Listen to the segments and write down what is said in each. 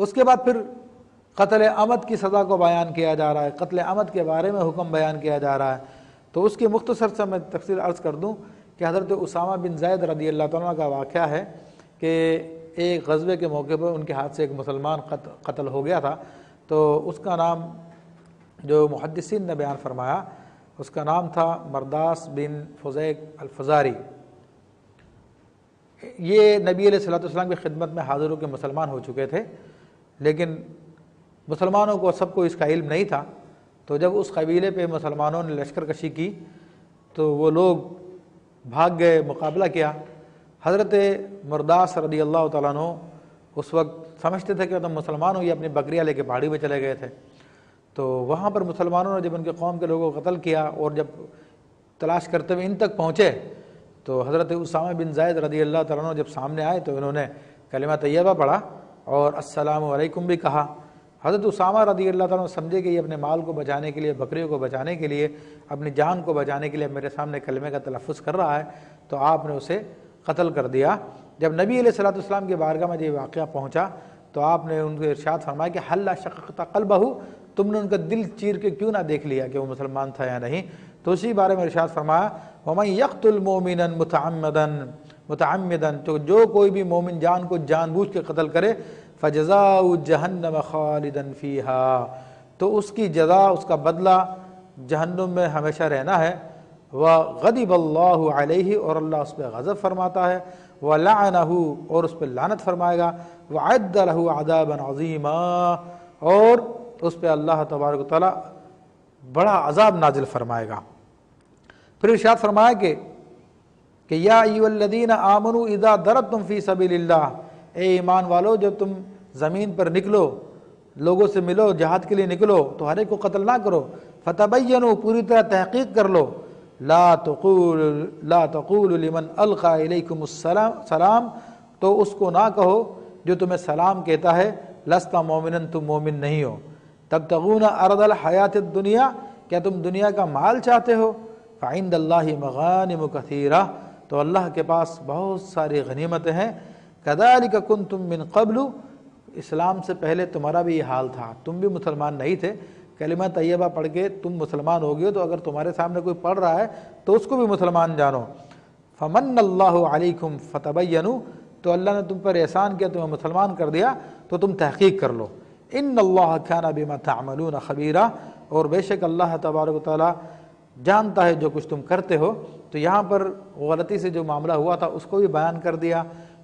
اس کے بعد پھر قتل عمد کی سزا کو بیان کیا جا رہا ہے، قتل عمد کے بارے میں حکم بیان کیا جا رہا ہے۔ تو اس کی مختصر سے میں تفصیل عرض کر دوں کہ حضرت اسامہ بن زید رضی اللہ تعالیٰ کا واقعہ ہے کہ ایک غزوے کے موقع پر ان کے ہاتھ سے ایک مسلمان قتل ہو گیا تھا۔ تو اس کا نام جو محدثین نے بیان فرمایا اس کا نام تھا مرداس بن فزیق الفزاری۔ یہ نبی علیہ الصلوۃ والسلام کی خدمت میں حاضر ہو کے مسلمان ہو چکے تھے، لیکن مسلمانوں کو سب کو اس کا علم نہیں تھا۔ تو جب اس قبیلے پہ مسلمانوں نے لشکر کشی کی تو وہ لوگ بھاگ گئے، مقابلہ کیا۔ حضرت مرداس رضی اللہ تعالیٰ عنہ اس وقت سمجھتے تھے کہ تم مسلمان ہو، یہ اپنی بکریاں لے کے پہاڑی پہ چلے گئے تھے۔ تو وہاں پر مسلمانوں نے جب ان کے قوم کے لوگوں کو قتل کیا اور جب تلاش کرتے ہوئے ان تک پہنچے تو حضرت اسامہ بن زید رضی اللہ تعالیٰ عنہ جب سامنے آئے تو انہوں نے کلمہ طیبہ پڑھا اور السلام علیکم بھی کہا۔ حضرت اسامہ رضی اللہ تعالیٰ عنہ سمجھے کہ یہ اپنے مال کو بچانے کے لیے، بکریوں کو بچانے کے لیے، اپنی جان کو بچانے کے لیے میرے سامنے کلمے کا تلفظ کر رہا ہے، تو آپ نے اسے قتل کر دیا۔ جب نبی علیہ الصلوۃ والسلام کی بارگاہ میں یہ واقعہ پہنچا تو آپ نے ان کو ارشاد فرمایا کہ حل شققت قلبہ، تم نے ان کا دل چیر کے کیوں نہ دیکھ لیا کہ وہ مسلمان تھا یا نہیں؟ تو اسی بارے میں ارشاد فرمایا وَمَن يَقْتُلْ مُؤْمِنًا مُتَعَمِّدًا، تو جو کوئی بھی مومن جان کو جان بوجھ کے قتل کرے فَجَزَاؤُ جَهَنَّمَ خَالِدًا فِيهَا، تو اس کی جزا، اس کا بدلہ جہنم میں ہمیشہ رہنا ہے۔ وَغَضِبَ اللَّهُ عَلَيْهِ، اور اللہ اس پہ غضب فرماتا ہے، وَلَعَنَهُ، اور اس پہ لعنت فرمائے گا، وَعَدَّ لَهُ عَذَابًا عَظِيمًا، اور اس پہ اللہ تبارک و تعالیٰ بڑا عذاب نازل فرمائے گا۔ پھر ارشاد فرمایا کہ یا ایھا الذین آمنوا اذا ضربتم فی سبیل اللہ، اے ایمان والو جب تم زمین پر نکلو، لوگوں سے ملو، جہاد کے لیے نکلو تو ہر ایک کو قتل نہ کرو، فتبینوا، پوری طرح تحقیق کر لو، لا تقولوا لمن القى الیکم السلام، تو اس کو نہ کہو جو تمہیں سلام کہتا ہے، لست مومنا، تم مومن نہیں ہو، تبتغون عرض الحیات الدنیا، کیا تم دنیا کا مال چاہتے ہو، فعند اللہ مغانم کثیرہ، تو اللہ کے پاس بہت ساری غنیمتیں ہیں، کذالک کنتم من قبل، اسلام سے پہلے تمہارا بھی یہ حال تھا، تم بھی مسلمان نہیں تھے، کلمہ طیبہ پڑھ کے تم مسلمان ہو گئے، تو اگر تمہارے سامنے کوئی پڑھ رہا ہے تو اس کو بھی مسلمان جانو، فمن اللہ علیکم فتبینوا، تو اللہ نے تم پر احسان کیا، تمہیں مسلمان کر دیا تو تم تحقیق کر لو، ان اللہ کان بما تعملون خبیرا، اور بے شک اللہ تبارک و تعالیٰ جانتا ہے جو کچھ تم کرتے ہو۔ تو یہاں پر غلطی سے جو معاملہ ہوا تھا اس کو بھی بیان کر دیا۔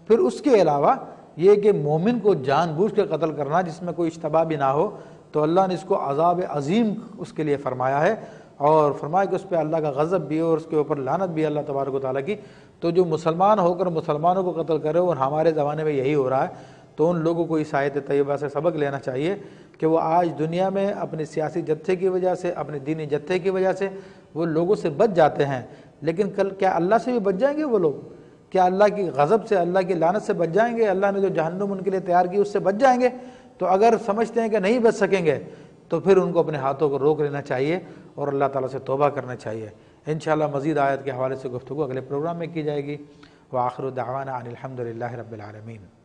پھر اس کے علاوہ یہ کہ مومن کو جان بوجھ کے قتل کرنا جس میں کوئی اشتباہ بھی نہ ہو، تو اللہ نے اس کو عذاب عظیم اس کے لیے فرمایا ہے، اور فرمایا کہ اس پہ اللہ کا غضب بھی ہے اور اس کے اوپر لعنت بھی اللہ تبارک و تعالیٰ کی۔ تو جو مسلمان ہو کر مسلمانوں کو قتل کرے، اور ہمارے زمانے میں یہی ہو رہا ہے، تو ان لوگوں کو اس آیت طیبہ سے سبق لینا چاہیے کہ وہ آج دنیا میں اپنی سیاسی جتھے کی وجہ سے، اپنے دینی جتھے کی وجہ سے وہ لوگوں سے بچ جاتے ہیں، لیکن کل کیا اللہ سے بھی بچ جائیں گے وہ لوگ؟ کیا اللہ کی غضب سے، اللہ کی لعنت سے بچ جائیں گے؟ اللہ نے جو جہنم ان کے لیے تیار کی اس سے بچ جائیں گے؟ تو اگر سمجھتے ہیں کہ نہیں بچ سکیں گے تو پھر ان کو اپنے ہاتھوں کو روک لینا چاہیے اور اللہ تعالیٰ سے توبہ کرنا چاہیے۔ انشاءاللہ مزید آیت کے حوالے سے گفتگو اگلے پروگرام میں کی جائے گی۔ وآخر دعوانا ان الحمد للہ رب العالمین۔